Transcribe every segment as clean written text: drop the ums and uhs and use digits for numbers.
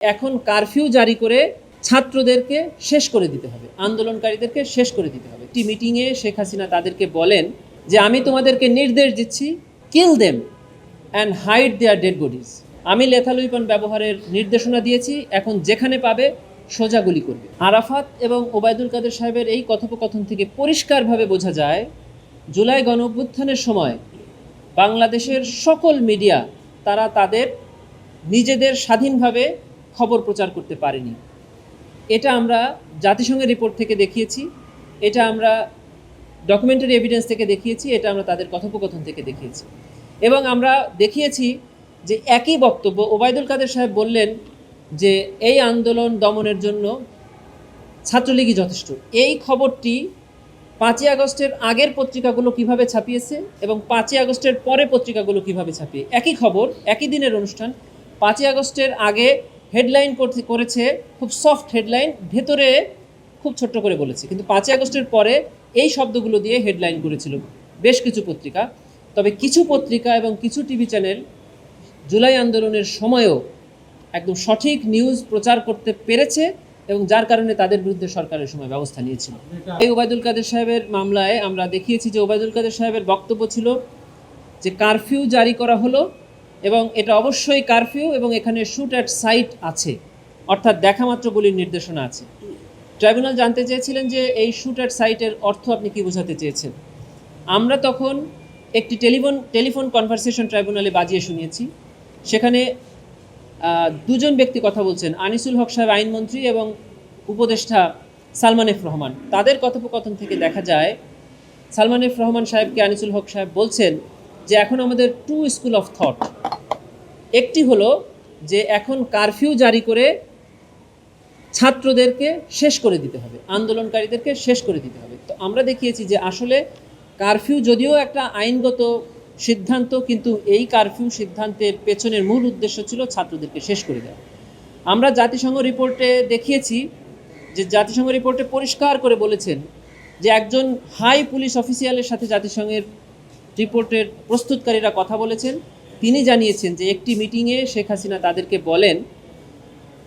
এখন কারফিউ জারি করে ছাত্রদেরকে শেষ করে দিতে হবে, আন্দোলনকারীদেরকে শেষ করে দিতে হবে। একটি মিটিংয়ে শেখ হাসিনা তাদেরকে বলেন যে আমি তোমাদেরকে নির্দেশ দিচ্ছি, kill them and hide their dead bodies. আমি লেথাল ওয়েপন ব্যবহারের নির্দেশনা দিয়েছি, এখন যেখানে পাবে সোজা গুলি করবে। আরাফাত এবং ওবায়দুল কাদের সাহেবের এই কথোপকথন থেকে পরিষ্কারভাবে বোঝা যায় জুলাই গণঅভ্যুত্থানের সময় বাংলাদেশের সকল মিডিয়া তারা তাদের নিজেদের স্বাধীনভাবে খবর প্রচার করতে পারেনি। এটা আমরা জাতিসংঘের রিপোর্ট থেকে দেখিয়েছি, এটা আমরা ডকুমেন্টারি এভিডেন্স থেকে দেখিয়েছি, এটা আমরা তাদের কথোপকথন থেকে দেখিয়েছি। এবং আমরা দেখিয়েছি যে একই বক্তব্য ওবায়দুল কাদের সাহেব বললেন যে এই আন্দোলন দমনের জন্য ছাত্রলীগই যথেষ্ট। এই খবরটি 5ই আগস্টের আগের পত্রিকাগুলো কিভাবে ছাপিয়েছে এবং 5ই আগস্টের পরে পত্রিকাগুলো কিভাবে ছাপিয়ে একই খবর, একই দিনের অনুষ্ঠান। 5ই আগস্টের আগে হেডলাইন করেছে খুব সফট হেডলাইন, ভেতরে খুব ছোট্ট করে বলেছে, কিন্তু 5ই আগস্টের পরে এই শব্দগুলো দিয়ে হেডলাইন করেছিল বেশ কিছু পত্রিকা। তবে কিছু পত্রিকা এবং কিছু টিভি চ্যানেল জুলাই আন্দোলনের সময়ও একদম সঠিক নিউজ প্রচার করতে পেরেছে এবং যার কারণে তাদের বিরুদ্ধে সরকারের সময় ব্যবস্থা নিয়েছিল। এই ওবায়দুল কাদের সাহেবের মামলায় আমরা দেখিয়েছি যে ওবায়দুল কাদের সাহেবের বক্তব্য ছিল যে কারফিউ জারি করা হলো এবং এটা অবশ্যই কারফিউ এবং এখানে শুট অ্যাট সাইট আছে, অর্থাৎ দেখামাত্র গুলির নির্দেশনা আছে। ট্রাইব্যুনাল জানতে চেয়েছিলেন যে এই শুট অ্যাট সাইটের অর্থ আপনি কি বোঝাতে চেয়েছেন। আমরা তখন একটি টেলিফোন কনভারসেশন ট্রাইব্যুনালে বাজিয়ে শুনিয়েছি। সেখানে দুজন ব্যক্তি কথা বলছেন, আনিসুল হক সাহেব আইনমন্ত্রী এবং উপদেষ্টা সালমান এফ রহমান। তাদের কথোপকথন থেকে দেখা যায় সালমান এফ রহমান সাহেবকে আনিসুল হক সাহেব বলছেন যে এখন আমাদের টু স্কুল অফ থট। একটি হলো যে এখন কারফিউ জারি করে ছাত্রদেরকে শেষ করে দিতে হবে, আন্দোলনকারীদেরকে শেষ করে দিতে হবে। তো আমরা দেখিয়েছি যে আসলে কারফিউ যদিও একটা আইনগত সিদ্ধান্ত, কিন্তু এই কারফিউ সিদ্ধান্তের পেছনের মূল উদ্দেশ্য ছিল ছাত্রদেরকে শেষ করে দেওয়া। আমরা জাতিসংঘ রিপোর্টে দেখিয়েছি যে জাতিসংঘ রিপোর্টে পরিষ্কার করে বলেছেন যে একজন হাই পুলিশ অফিসিয়ালের সাথে জাতিসংঘের রিপোর্টের প্রস্তুতকারীরা কথা বলেছেন। তিনি জানিয়েছেন যে একটি মিটিংয়ে শেখ হাসিনা তাদেরকে বলেন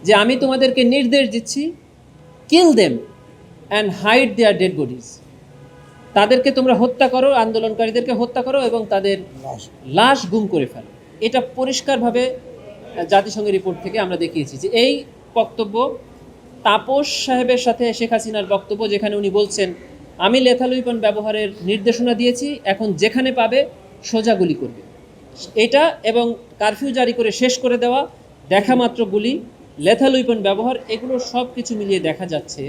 যে আমি তোমাদেরকে নির্দেশ দিচ্ছি, kill them and hide their dead bodies. তাদেরকে তোমরা হত্যা করো, আন্দোলনকারীদেরকে হত্যা করো এবং তাদের লাশ গুম করে ফেলো। এটা পরিষ্কারভাবে জাতিসংঘের রিপোর্ট থেকে আমরা দেখিয়েছি যে এই বক্তব্য তাপস সাহেবের সাথে শেখ হাসিনার বক্তব্য, যেখানে উনি বলছেন আমি লেথাল ওয়েপন ব্যবহারের নির্দেশনা দিয়েছি, এখন যেখানে পাবে সোজা গুলি করবে। এটা এবং কারফিউ জারি করে শেষ করে দেওয়া, দেখা মাত্র গুলি, লেথাল ওয়েপন ব্যবহার, এগুলো সব কিছু মিলিয়ে দেখা যাচ্ছে।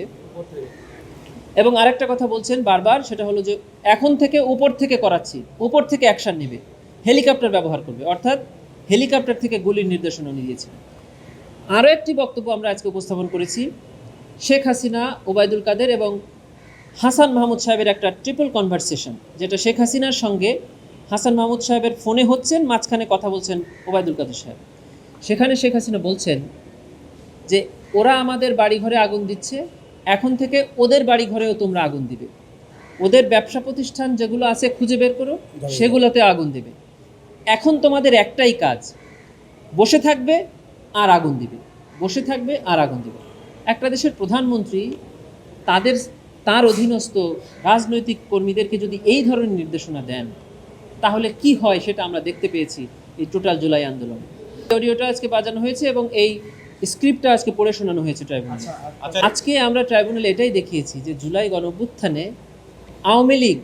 এবং আরেকটা কথা বলছেন বারবার, সেটা হলো যে এখন থেকে উপর থেকে করাচ্ছি, উপর থেকে অ্যাকশন নেবে, হেলিকপ্টার ব্যবহার করবে, অর্থাৎ হেলিকপ্টার থেকে গুলির নির্দেশনা নিয়েছে। আরও একটি বক্তব্য আমরা আজকে উপস্থাপন করেছি, শেখ হাসিনা, ওবায়দুল কাদের এবং হাসান মাহমুদ সাহেবের একটা ট্রিপল কনভারসেশন, যেটা শেখ হাসিনার সঙ্গে হাসান মাহমুদ সাহেবের ফোনে হচ্ছেন, মাঝখানে কথা বলছেন ওবায়দুল কাদের সাহেব। সেখানে শেখ হাসিনা বলছেন যে ওরা আমাদের বাড়িঘরে আগুন দিচ্ছে, এখন থেকে ওদের বাড়ি ঘরেও তোমরা আগুন দিবে, ওদের ব্যবসা প্রতিষ্ঠান যেগুলো আছে খুঁজে বের করো, সেগুলোতে আগুন দেবে। এখন তোমাদের একটাই কাজ, বসে থাকবে আর আগুন দিবে, বসে থাকবে আর আগুন দিবে। একটা দেশের প্রধানমন্ত্রী তার অধীনস্থ রাজনৈতিক কর্মীদেরকে যদি এই ধরনের নির্দেশনা দেন, তাহলে কি হয় সেটা আমরা দেখতে পেয়েছি এই টোটাল জুলাই আন্দোলন। অডিওটা আজকে বাজানো হয়েছে এবং এই স্ক্রিপ্টটা আজকে পড়ে শোনানো হয়েছে ট্রাইব্যুনালে। আজকে আমরা ট্রাইব্যুনালে এটাই দেখিয়েছি যে জুলাই গণঅভ্যুত্থানে আওয়ামী লীগ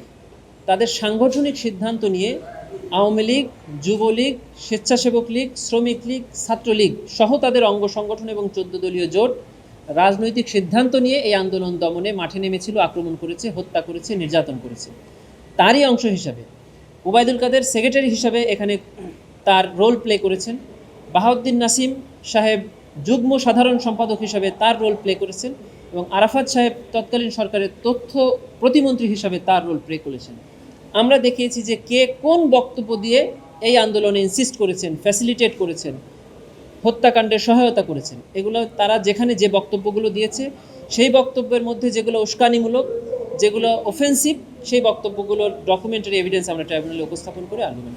তাদের সাংগঠনিক সিদ্ধান্ত নিয়ে, আওয়ামী লীগ, যুবলীগ, স্বেচ্ছাসেবক লীগ, শ্রমিক লীগ, ছাত্রলীগ সহ তাদের অঙ্গ সংগঠন এবং 14 দলীয় জোট রাজনৈতিক সিদ্ধান্ত নিয়ে এই আন্দোলন দমনে মাঠে নেমেছিল, আক্রমণ করেছে, হত্যা করেছে, নির্যাতন করেছে। তারই অংশ হিসাবে ওবায়দুল কাদের সেক্রেটারি হিসাবে এখানে তার রোল প্লে করেছেন, বাহাউদ্দিন নাসিম সাহেব যুগ্ম সাধারণ সম্পাদক হিসাবে তার রোল প্লে করেছেন এবং আরাফাত সাহেব তৎকালীন সরকারের তথ্য প্রতিমন্ত্রী হিসাবে তার রোল প্লে করেছেন। আমরা দেখিয়েছি যে কে কোন বক্তব্য দিয়ে এই আন্দোলনে ইনসিস্ট করেছেন, ফ্যাসিলিটেট করেছেন, হত্যাকাণ্ডে সহায়তা করেছেন। এগুলো তারা যেখানে যে বক্তব্যগুলো দিয়েছে, সেই বক্তব্যের মধ্যে যেগুলো উস্কানিমূলক, যেগুলো অফেন্সিভ, সেই বক্তব্যগুলোর ডকুমেন্টারি এভিডেন্স আমরা ট্রাইব্যুনালে উপস্থাপন করে আর্গুমেন্ট।